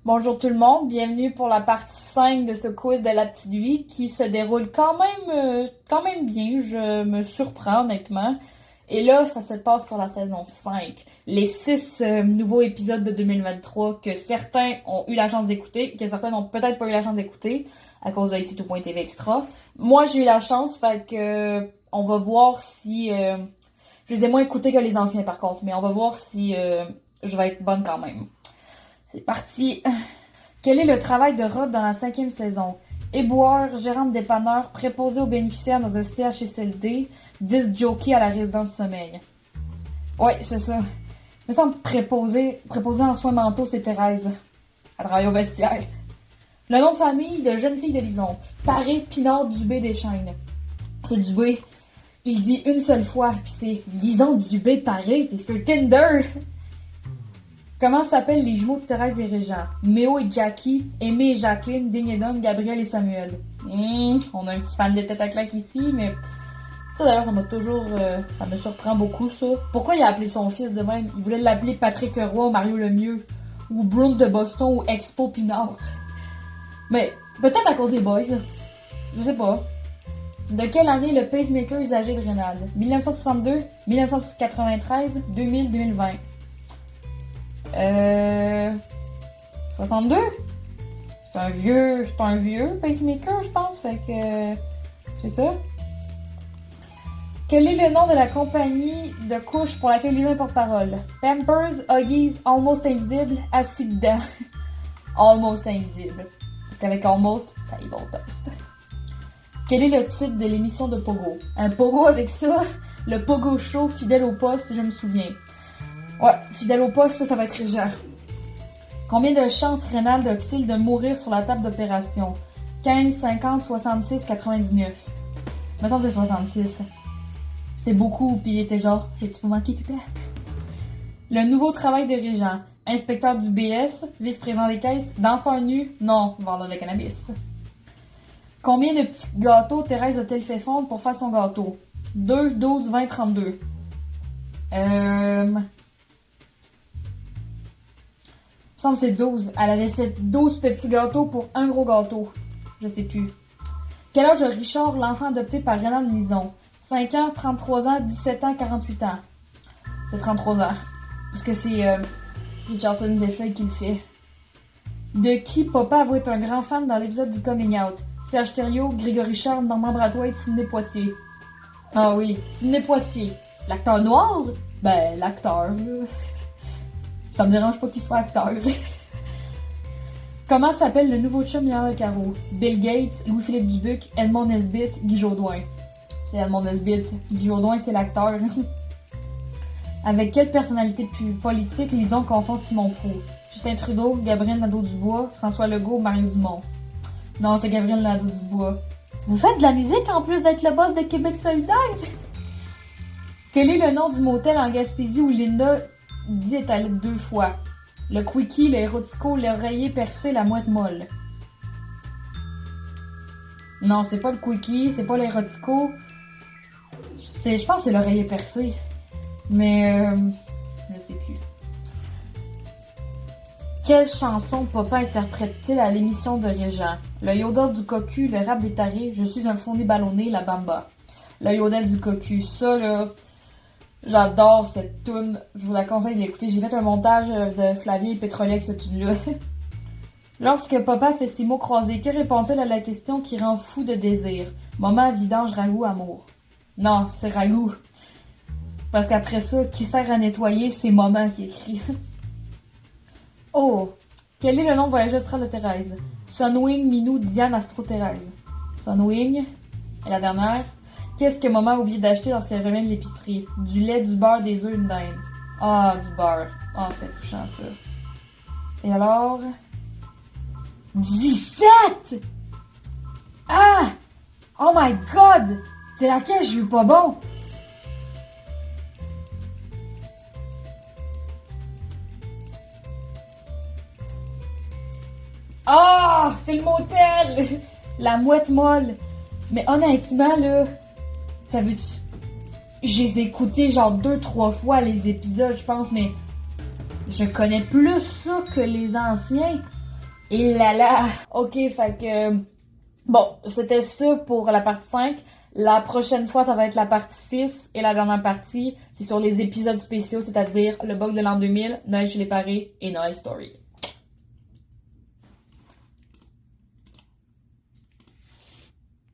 Bonjour tout le monde, bienvenue pour la partie 5 de ce quiz de la petite vie qui se déroule quand même bien, je me surprends honnêtement. Et là, ça se passe sur la saison 5, les 6 nouveaux épisodes de 2023 que certains ont eu la chance d'écouter, que certains n'ont peut-être pas eu la chance d'écouter à cause de ici.tv extra. Moi, j'ai eu la chance, fait que on va voir si... je les ai moins écoutés que les anciens par contre, mais on va voir si je vais être bonne quand même. C'est parti. Quel est le travail de Rod dans la 5e saison? Éboueur, gérant de dépanneur, préposé aux bénéficiaires dans un CHSLD, 10 jockeys à la résidence sommeil. Ouais, c'est ça. Il me semble préposé en soins mentaux, c'est Thérèse. Elle travaille au vestiaire. Le nom de famille de jeune fille de Lison. Paré Pinard Dubé Deschaines. C'est Dubé. Il dit une seule fois, puis c'est Lison Dubé Paré, t'es sur Tinder. Comment s'appellent les jumeaux de Thérèse et Régent? Méo et Jackie, Aimé et Jacqueline, Ding et Dong, Gabriel et Samuel. On a un petit fan de tête à claque ici, mais ça d'ailleurs, ça m'a toujours... ça me surprend beaucoup, ça. Pourquoi il a appelé son fils de même? Il voulait l'appeler Patrick Roy ou Mario Lemieux, ou Brooke de Boston, ou Expo Pinard. Mais peut-être à cause des boys. Je sais pas. De quelle année le pacemaker usagé de Rénal? 1962, 1993, 2000, 2020. 62? C'est un vieux pacemaker, je pense, fait que... c'est ça. Quel est le nom de la compagnie de couches pour laquelle Lisa est porte-parole? Pampers, Huggies, Almost Invisible, Acide Dents. Almost Invisible. Parce qu'avec Almost, ça y va au toast. Quel est le titre de l'émission de Pogo? Un Pogo avec ça? Le Pogo Show, fidèle au poste, je me souviens. Ouais, fidèle au poste, ça va être Régent. Combien de chances Rénal a-t-il de mourir sur la table d'opération? 15, 50, 66, 99. Il me semble que c'est 66. C'est beaucoup, puis il était genre, j'ai-tu pas manqué, pupille? Le nouveau travail de Régent. Inspecteur du BS, vice-président des caisses, danseur nu, non, vendeur de cannabis. Combien de petits gâteaux Thérèse a-t-elle fait fondre pour faire son gâteau? 2, 12, 20, 32. Il me semble que c'est 12. Elle avait fait 12 petits gâteaux pour un gros gâteau. Je sais plus. Quel âge a Richard, l'enfant adopté par Renan Lison? 5 ans, 33 ans, 17 ans, 48 ans. C'est 33 ans. Parce que c'est Richardson Zephyr qui le fait. De qui Papa avoue être un grand fan dans l'épisode du Coming Out? Serge Thériault, Grégory Charles, Normand Brathwaite, Sidney Poitier. Ah oui, Sidney Poitier. L'acteur noir? Ben, l'acteur. Ça me dérange pas qu'il soit acteur. Comment s'appelle le nouveau chum Yann Le Caro? Bill Gates, Louis-Philippe Dubuc, Edmond Nesbitt, Guy Jodoin. C'est Edmond Nesbitt. Guy Jodoin, c'est l'acteur. Avec quelle personnalité politique Lison confond Simon Proulx? Justin Trudeau, Gabriel Nadeau-Dubois, François Legault, Mario Dumont. Non, c'est Gabriel Nadeau-Dubois. Vous faites de la musique en plus d'être le boss de Québec solidaire? Quel est le nom du motel en Gaspésie où Linda dit est allée 2 fois? Le quickie, le érotico, l'oreiller percé, la mouette molle. Non, c'est pas le quickie, c'est pas l'érotico. Je pense que c'est l'oreiller percé. Mais je sais plus. Quelle chanson Papa interprète-t-il à l'émission de Régent? Le yodel du cocu, le rap des tarés, je suis un fondé ballonné, la bamba. Le yodel du cocu, ça là... J'adore cette toune. Je vous la conseille de l'écouter. J'ai fait un montage de Flavie et Pétrolier avec cette tune-là. Lorsque Papa fait ses mots croisés, que répond-il à la question qui rend fou de désir? Maman, vidange, ragoût, amour. Non, c'est ragoût. Parce qu'après ça, qui sert à nettoyer, c'est Maman qui écrit. Oh! Quel est le nom de voyage astral de Thérèse? Sunwing, Minou, Diane, Astro, Thérèse. Sunwing. Et la dernière. Qu'est-ce que maman a oublié d'acheter lorsqu'elle revient de l'épicerie? Du lait, du beurre, des œufs, une dinde. Ah, du beurre. Ah, c'était touchant, ça. Et alors... 17! Ah! Oh my God! C'est laquelle j'ai eu pas bon? Ah! C'est le motel! La mouette molle. Mais honnêtement, là... Ça veut-tu... Je les ai écoutés genre 2-3 fois les épisodes, je pense, mais je connais plus ça que les anciens. Et là là! Ok, fait que... Bon, c'était ça pour la partie 5. La prochaine fois, ça va être la partie 6. Et la dernière partie, c'est sur les épisodes spéciaux, c'est-à-dire le bug de l'an 2000, Noël chez les Parés et Noël Story.